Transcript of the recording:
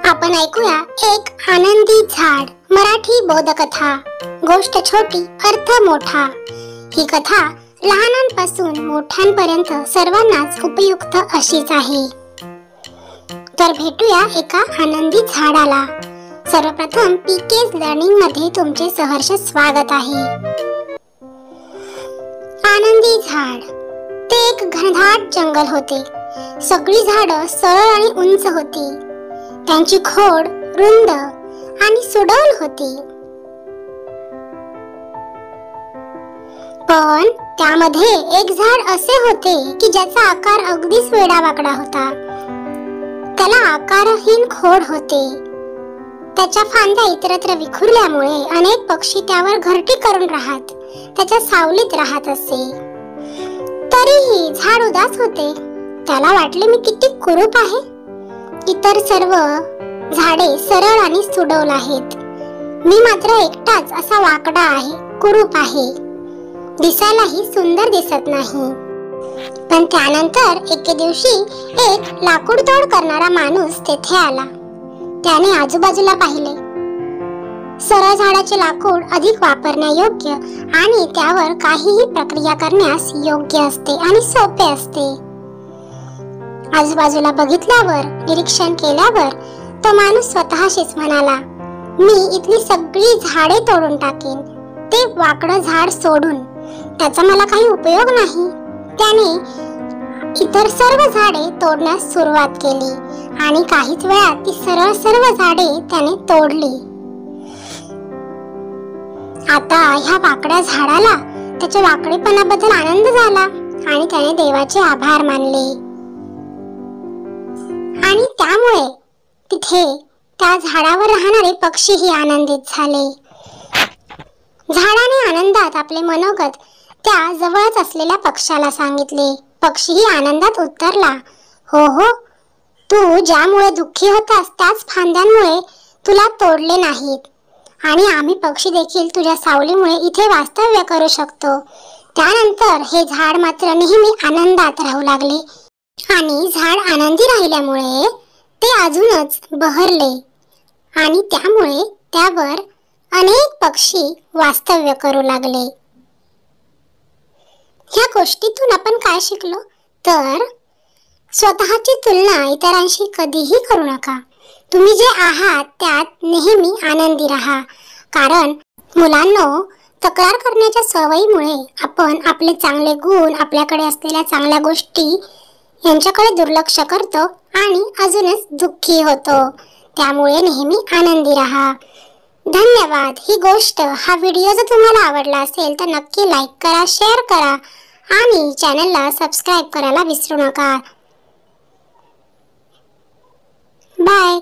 आपण ऐकूया एक आनंदी झाड, मराठी बोधकथा। गोष्ट छोटी, अर्थ मोठा। ही कथा लहानांपासून मोठ्यांपर्यंत सर्वांनाच उपयुक्त अशीच आहे। तर भेटूया एका आनंदी झाडाला। सर्वप्रथम पीकेज लर्निंग मध्ये तुमचे सहर्ष स्वागत आहे। आनंदी झाड। ते एक घनदाट जंगल होते। सगळी झाडं सरळ आणि उंच होती। त्यांची खोड रुंद आणि सुडौल होती। पण त्यामध्ये एक झाड असे होते की ज्याचा आकार अगदीच वेडावाकडा होता। त्याला आकारहीन खोड होते। त्याच्या फांद्या इतरत्र विखुरल्यामुळे अनेक पक्षी त्यावर घरटी करून राहत, त्याच्या सावलीत राहत असे। तरीही झाड उदास होते। त्याला वाटले, मी किती कुरूप आहे। इतर सर्व झाडे सरळ आणि सुडौल आहेत, मी मात्र एकटाच असा वाकडा आहे, कुरूप आहे, दिसायलाही सुंदर दिसत नाही। पण त्यानंतर एके दिवशी एक लाकूड तोड करणारा माणूस तेथे आला। त्याने आजूबाजूला पाहिले। सरळ झाडाचे लाकूड अधिक वापरण्यायोग्य आणि त्यावर काहीही प्रक्रिया करण्यास योग्य असते आणि सोपे असते। आजूबाजूला बघितल्यावर, निरीक्षण केल्यावर तो माणूस स्वतःशीच म्हणाला, मी इथली सगळी झाडे तोडून टाकेन, ते वाकडं झाड सोडून। त्याचा मला काही उपयोग नाही। त्याने इतर सर्व झाडे तोडण्यास सुरुवात केली आणि काहीच वेळात ती सर्व झाडे त्याने तोडली। आता ह्या वाकड्या झाडाला त्याच्या वाकडेपणाबद्दल आनंद झाला आणि त्याने देवाचे आभार मानले। आणि त्यामुळे तिथे त्या झाडावर राहणारे पक्षीही आनंदित झाले। झाडाने आनंदात आपले मनोगत त्या जवळच असलेल्या पक्षाला सांगितले। पक्षीही आनंदात उत्तरला, हो हो, तू ज्यामुळे दुःखी होतास त्याच फांद्यांमुळे तुला तोडले नाहीत आणि आम्ही पक्षी देखील तुझ्या सावलीमुळे इथे वास्तव्य करू शकतो। त्यानंतर हे झाड मात्र नेहमी आनंदात राहू लागले आणि झाड आनंदी राहिल्यामुळे ते अजूनच बहरले आणि त्यामुळे त्यावर अनेक पक्षी वास्तव्य करू लागले। ह्या गोष्टीतून आपण काय शिकलो? तर स्वतःची तुलना इतरांशी कधीही करू नका। तुम्ही जे आहात त्यात नेहमी आनंदी राहा। कारण मुलांनो, तक्रार करण्याच्या सवयीमुळे आपण आपले चांगले गुण, आपल्याकडे असलेल्या चांगल्या गोष्टी यांच्याकडे दुर्लक्ष करतो आणि अजूनच दुःखी होतो। त्यामुळे नेहमी आनंदी राहा। धन्यवाद। ही गोष्ट, हा व्हिडिओ जर तुम्हाला आवडला असेल तर नक्की लाईक करा, शेअर करा आणि चॅनलला सबस्क्राईब करायला विसरू नका। बाय।